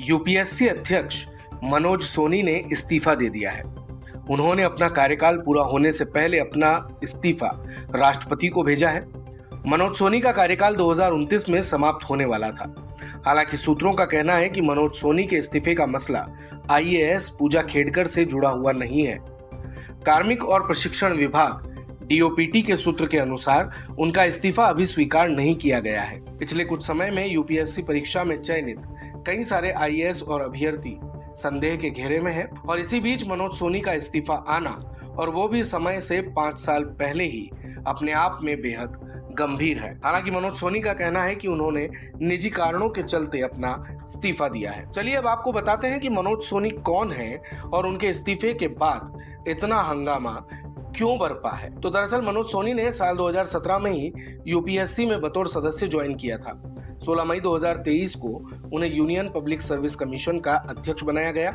UPSC अध्यक्ष मनोज सोनी ने इस्तीफा दे दिया है। उन्होंने अपना कार्यकाल पूरा होने से पहले अपना इस्तीफा राष्ट्रपति को भेजा है। मनोज सोनी का कार्यकाल 2029 में समाप्त होने वाला था। हालांकि सूत्रों का कहना है कि मनोज सोनी के इस्तीफे का मसला आईएएस पूजा खेडकर से जुड़ा हुआ नहीं है। कार्मिक और प्रशिक्षण विभाग डीओपीटी के सूत्र के अनुसार उनका इस्तीफा अभी स्वीकार नहीं किया गया है। पिछले कुछ समय में यूपीएससी परीक्षा में चयनित कई सारे आईएएस और अभ्यर्थी संदेह के घेरे में हैं और इसी बीच मनोज सोनी का इस्तीफा आना और वो भी समय से 5 साल पहले ही अपने आप में बेहद गंभीर है। हालांकि मनोज सोनी का कहना है कि उन्होंने निजी कारणों के चलते अपना इस्तीफा दिया है। चलिए अब आपको बताते हैं कि मनोज सोनी कौन है और उनके इस्तीफे के बाद इतना हंगामा क्यों बरपा है। तो दरअसल मनोज सोनी ने साल 2017 में ही यूपीएससी में बतौर सदस्य ज्वाइन किया था। 16 मई 2023 को उन्हें यूनियन पब्लिक सर्विस कमीशन का अध्यक्ष बनाया गया।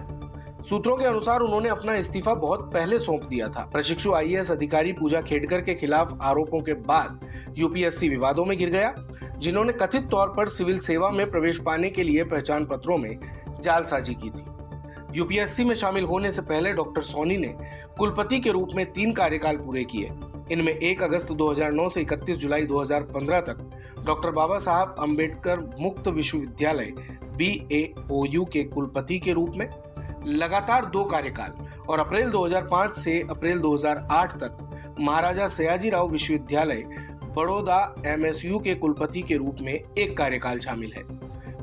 सूत्रों के अनुसार उन्होंने अपना इस्तीफा बहुत पहले सौंप दिया था। प्रशिक्षु आईएएस अधिकारी पूजा खेडकर के खिलाफ आरोपों के बाद यूपीएससी विवादों में गिर गया, जिन्होंने कथित तौर पर सिविल सेवा में प्रवेश पाने के लिए पहचान पत्रों में जालसाजी की थी। यूपीएससी में शामिल होने से पहले डॉक्टर सोनी ने कुलपति के रूप में 3 कार्यकाल पूरे किए। इनमें 1 अगस्त 2009 से 31 जुलाई 2015 तक डॉक्टर बाबा साहब अंबेडकर मुक्त विश्वविद्यालय BAOU के कुलपति के रूप में लगातार 2 कार्यकाल और अप्रैल 2005 से अप्रैल 2008 तक महाराजा सयाजीराव विश्वविद्यालय बड़ौदा MSU के कुलपति के रूप में 1 कार्यकाल शामिल है।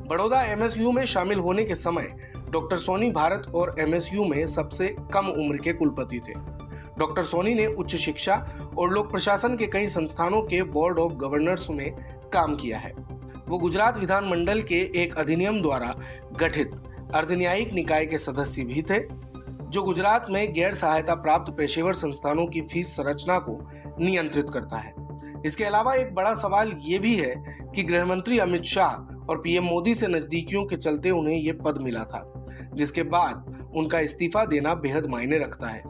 बड़ौदा MSU में शामिल होने के समय डॉक्टर सोनी भारत और MSU में सबसे कम उम्र के कुलपति थे। डॉक्टर सोनी ने उच्च शिक्षा और लोक प्रशासन के कई संस्थानों के बोर्ड ऑफ गवर्नर्स में काम किया है। वो गुजरात विधानमंडल के एक अधिनियम द्वारा गठित अर्धन्यायिक निकाय के सदस्य भी थे, जो गुजरात में गैर सहायता प्राप्त पेशेवर संस्थानों की फीस संरचना को नियंत्रित करता है। इसके अलावा एक बड़ा सवाल ये भी है कि गृह मंत्री अमित शाह और पीएम मोदी से नजदीकियों के चलते उन्हें ये पद मिला था, जिसके बाद उनका इस्तीफा देना बेहद मायने रखता है।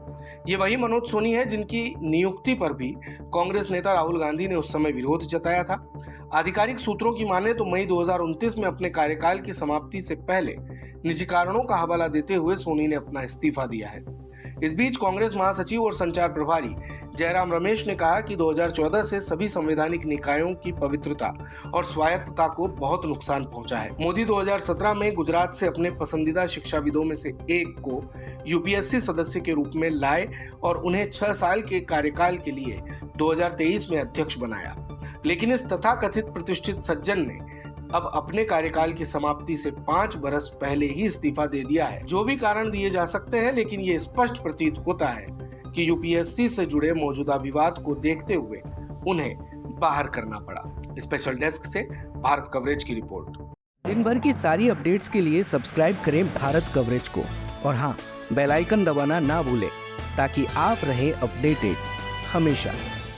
ये वही मनोज सोनी है जिनकी नियुक्ति पर भी कांग्रेस नेता राहुल गांधी ने उस समय विरोध जताया था। आधिकारिक सूत्रों की माने तो मई 2029 में अपने कार्यकाल की समाप्ति से पहले निजी कारणों का हवाला देते हुए सोनी ने अपना इस्तीफा दिया है। इस बीच कांग्रेस महासचिव और संचार प्रभारी जयराम रमेश ने कहा कि 2014 से सभी संवैधानिक निकायों की पवित्रता और स्वायत्तता को बहुत नुकसान पहुंचा है। मोदी 2017 में गुजरात से अपने पसंदीदा शिक्षाविदों में से एक को यूपीएससी सदस्य के रूप में लाए और उन्हें 6 साल के कार्यकाल के लिए 2023 में अध्यक्ष बनाया। लेकिन इस तथाकथित प्रतिष्ठित सज्जन ने अब अपने कार्यकाल की समाप्ति से 5 बरस पहले ही इस्तीफा दे दिया है। जो भी कारण दिए जा सकते हैं, लेकिन ये स्पष्ट प्रतीत होता है कि यूपीएससी से जुड़े मौजूदा विवाद को देखते हुए उन्हें बाहर करना पड़ा। स्पेशल डेस्क से भारत कवरेज की रिपोर्ट। दिन भर की सारी अपडेट्स के लिए सब्सक्राइब करें भारत कवरेज को और हाँ, बेल आइकन दबाना ना भूलें ताकि आप रहे अपडेटेड हमेशा।